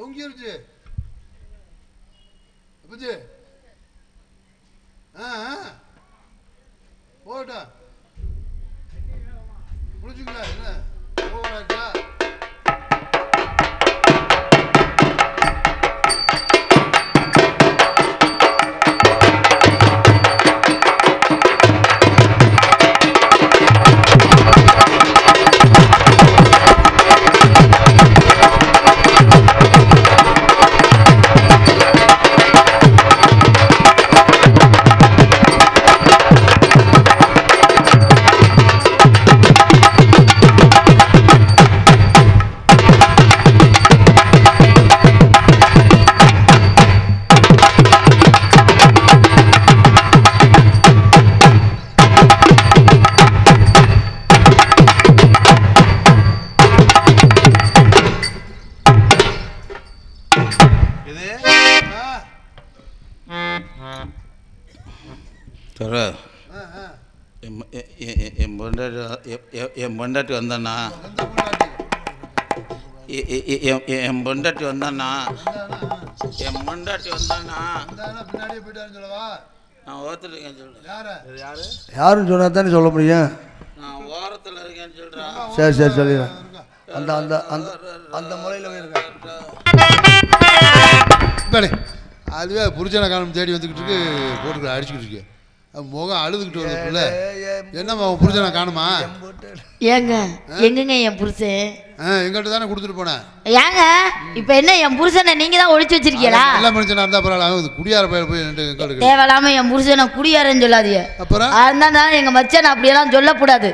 தொங்கிருச்சு புஜி. போட்டா முடிச்சுங்களா என்ன போவாச்சா? என் பொண்டாட்டி வந்தானா என் பொண்டாட்டி வந்தானா என் பொண்டாட்டி வந்தானா பின்னாடியே போயிட்டாருன்னு சொல்லவா? நான் ஓரத்தில் இருக்கேன்னு சொல்கிறேன். யாருன்னு சொன்னா தானே சொல்ல முடியும். நான் ஓரத்தில் இருக்கேன்னு சொல்கிறேன். சரி சரி சொல்லிடுறேன். அந்த அந்த அந்த அந்த முறையில் போயிருக்கேன். அதுவே புரிச்சனை காலம் தேடி வந்துக்கிட்டு இருக்கு, போட்டுக்கிட்டு அடிச்சுக்கிட்டு இருக்கு. முகம் அழுதுகிட்டு வருதுல. என்னம்மா உன் புருஷனை காணுமா? ஏங்க எங்கங்க என் புருஷன்? எங்கள்கிட்ட தானே கொடுத்துட்டு போனேன். ஏங்க இப்போ என்ன என் புருஷனை நீங்க தான் ஒளிச்சு வச்சிருக்கீங்களா? நல்ல மனுஷனா இருந்தா பரவாயில்ல, குடியார பையன் போய் எங்களுக்கு தேவையில்லாம என் புருஷனை குடியாரன்னு சொல்லாதீங்க. அப்புறம் அதுதான் எங்க மச்சான் அப்படியெல்லாம் சொல்லக்கூடாது.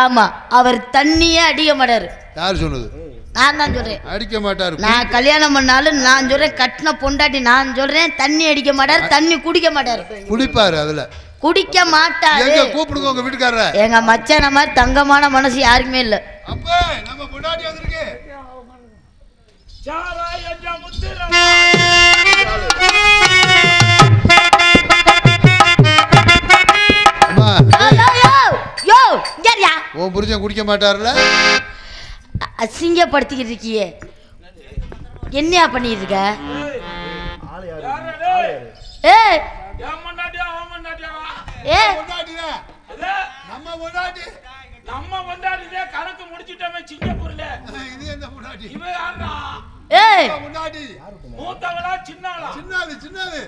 ஆமா, அவர் தண்ணியே அடிக்க மாட்டாரு. யாரு சொன்னது? நான் தான் சொல்றேன். அடிக்க மாட்டாரு. நான் கல்யாணம் பண்ணாலும் நான் சொல்றேன், கட்டின பொண்டாட்டி நான் சொல்றேன், தண்ணி அடிக்க மாட்டாரு, தண்ணி குடிக்க மாட்டாரு. குடிப்பாரு, அதுல குடிக்க மாட்டாரு. எங்க கூப்பிடுங்க உங்க வீட்டுக்காரர. எங்க மச்சான மாதிரி தங்கமான மனசு யாருக்குமே இல்ல. அப்பா நம்ம பொண்டாட்டி வந்திருக்கு. அம்மா யோ யாரியா? உன் புருஷன் குடிக்க மாட்டாருல? அசிங்கப்படுத்திக்கிட்டு இருக்கியே, என்னையா பண்ணிட்டு இருக்க? ஏய் நம்ம பொண்டாட்டியே கணக்கு முடிச்சிட்டோமே சிங்கப்பூர்ல. இது என்ன பொண்டாட்டி? இவன் யாரா? ஏய் பொண்டாட்டி மூத்தவளா சின்னாளா? சின்னாது சின்னாது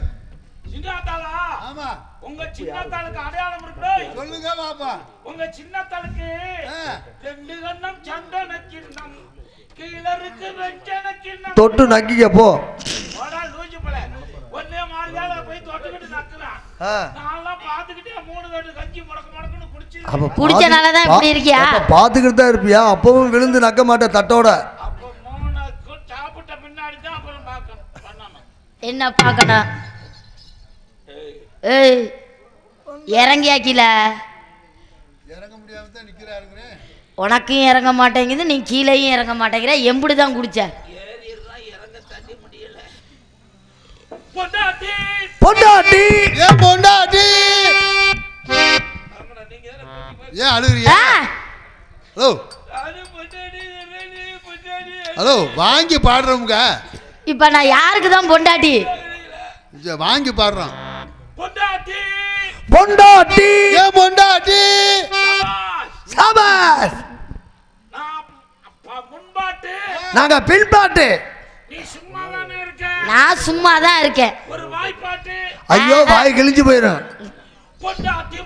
சின்னத்தாளா? ஆமா. உங்க சின்னத்தாளுக்கு அடையாளம் இருக்குடா. சொல்லுங்க பாப்பா. உங்க சின்னத்தாளுக்கு ரெண்டு கண்ணம் சந்தன கிண்ணம், கீழே இருக்கு வெஞ்சன கிண்ணம். தொட்டு நக்கிக்க போ. ஓடா லூஜி போல. ஒண்ணே மார்கால போய் தொட்டுக்கிட்டு நக்குறான். நான்லாம் பாத்துக்கிட்டே மூணு தட்டு கஞ்சி முடக்குன்னு குடிச்சு. அப்ப குடிச்சனால தான் இப்படி இருக்கியா? பாத்துக்கிட்டு தான் இருப்பியா? அப்பவும் விழுந்து நக்க மாட்டே தட்டோட. அப்ப மூணு சாப்பிட்ட பின்னாடி தான் அப்புறம் பண்ணணும். என்ன பார்க்கணும்? ஏய் இறங்கியாக்கில. இறங்க முடியாம தான் நிக்கிறாருங்க. உனக்கும் இறங்க மாட்டேங்குது, நீ கீழேயும் இறங்க மாட்டேங்கிற. எம்புடி தான் குடிச்ச? பொண்டாட்டி பொண்டாட்டி ஏன் பொண்டாட்டி ஏன் அழுகுறியா? ஹலோ ஹலோ வாங்கி பாடுறவங்க. இப்ப நான் யாருக்கு தான் பொண்டாட்டி? வாங்கி பாடுறோம். பொண்டாட்டி பொண்டாட்டி ஏன் பொண்டாட்டி? சபாஸ். முன்பாட்டு நாங்க பின்பாட்டு. நீ சும்மா தானே இருக்க? நான் சும்மா தான் இருக்கேன். ஒரு வாய்ப்பாட்டு. ஐயோ வாய் கிழிஞ்சு போயிடும். பொண்டாட்டி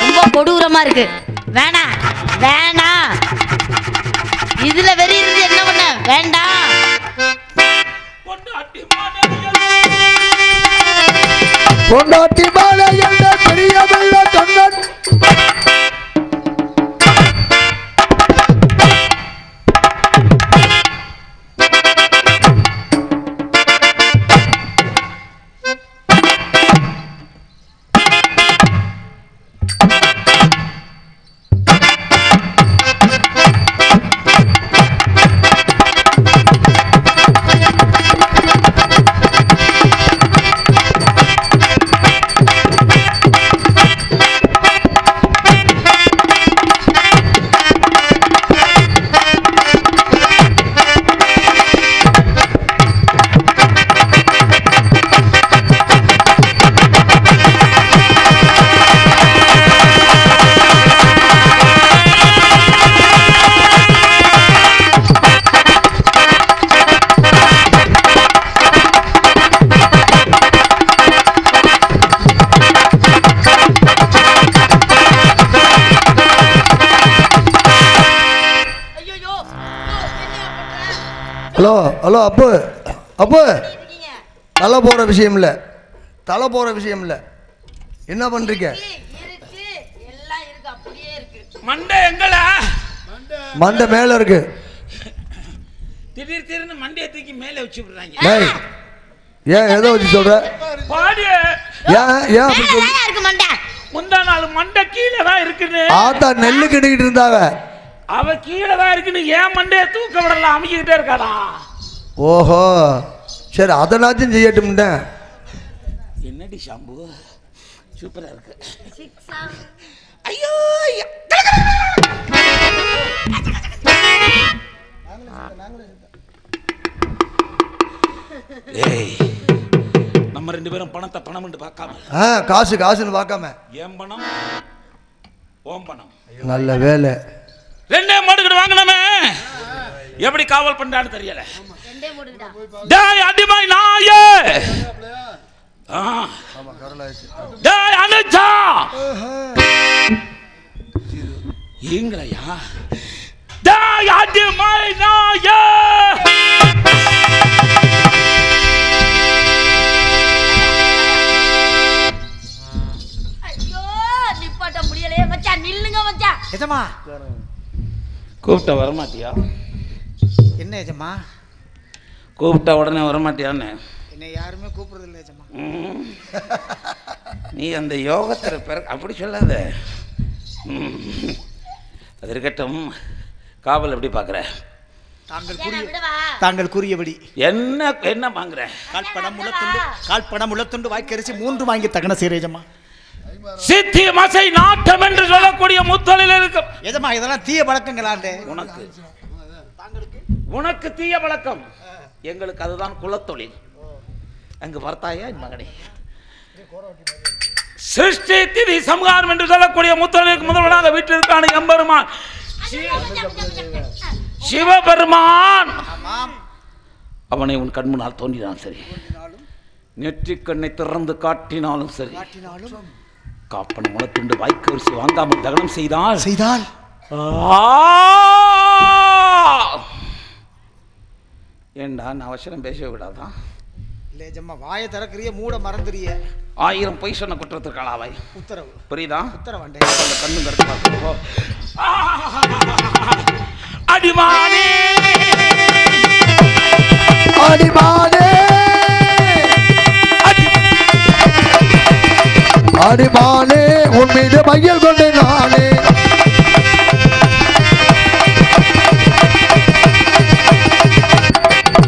ரொம்ப கொடூரமா இருக்கு. வேணாம் வேணாம், இதுல வெறி இருந்து என்ன பண்ண? வேண்டாம். பொண்டாட்டி மாலை என்ற பெரிய வெள்ள கண்ணன். ஹலோ ஹலோ அப்பு அப்பு தலை போகிற விஷயம் இல்லை, தலை போகிற விஷயம் இல்லை. என்ன பண்ணுறீங்க? இருக்கு எல்லாம் இருக்கு, அப்படியே இருக்கு. மண்டை எங்கல? மண்டை மேலே இருக்கு. திடீர்னு மண்டையை தூக்கி மேலே வச்சு விடுறாங்க. டேய் ஏன் எதை வச்சு சொல்ற? பாடி ஏன் ஏன் அப்படி சொல்ற? இருக்கு மண்டை. முந்தா நாள் மண்டை கீழே தான் இருக்குன்னு ஆத்தா நெல்லு கிண்டிக்கிட்டு இருந்தாங்க. அவ கீழே தான் இருக்குன்னு ஏன் மண்டையை தூக்க விடலாம், அமைக்கிட்டே இருக்காடா. ஓஹோ சரி அதனாச்சும் செய்யட்டும்ட்டேன். என்னடி ஷாம்பு சூப்பரா இருக்கு. சிக்ஸா? ஐயோ ஏய், நம்ம ரெண்டு பேரும் பணத்தை பணம் பார்க்காம காசு காசுன்னு பார்க்காம ஏன் பணம் ஓம் பணம். நல்ல வேலை. ரெண்டே மாடுக்கிட்டு வாங்கினமே எப்படி காவல் பண்றான்னு தெரியல. ரெண்டே மூடுடா. டேய் அடிமை நாயே, டேய் அனுஜா ஏங்களையா, டேய் அடிமை நாயே. ஐயோ நிப்பாட்ட முடியலையே மச்சான், நில்லுங்க மச்சான். எஜமா கூப்பிட்ட வரமாட்டியா? என்ன எஜமா? கூப்பிட்ட உடனே வரமாட்டியான்னு என்னை யாருமே கூப்பிடுறது இல்லை எஜமா. நீ அந்த யோகத்தில் அப்படி சொல்லாத. அது இருக்கட்டும், காவல் எப்படி பார்க்குற? தாங்கள் கூறியபடி என்ன என்ன வாங்குற? கால்படம் முளத்துண்டு வாய்க்கரிசி 3 வாங்கி தகன சீரேஜமா. சித்தி மசை நாட்டம் என்று சொல்லக்கூடிய முத்தொழில் இருக்கும். எஜமா இதெல்லாம் தீய பழக்கங்களாண்டே. உனக்கு தீய பழக்கம், எங்களுக்கு அதுதான் குலத்தொழில். அங்கு பார்த்தாயா என் மகனே, சிருஷ்டி திதி சம்ஹாரம் என்று சொல்லக்கூடிய முத்தொழிலுக்கு முதல்வனாக வீட்டிற்கான எம்பெருமான் சிவபெருமான். அவனை உன் கண்முன்னால் தோன்றினாலும் சரி, நெற்றிக் கண்ணை திறந்து காட்டினாலும் சரி, காப்பன முளத்துண்டு வாய்க்கரிசி வாங்காமல் தகனம் செய்தால் ஏண்டா நான் அவசரம் பேசவே விடாதான்? இல்லை எஜமா, வாயை திறக்கிறிய மூட மறந்துறிய. 1000 பொய் சொன்ன குற்றத்திற்கு ஆளாவாய். உத்தரவு புரியுதா? உத்தரவாண்டே. அந்த கண்ணு கருத்து அடிமானே அடிமானே அடிமானே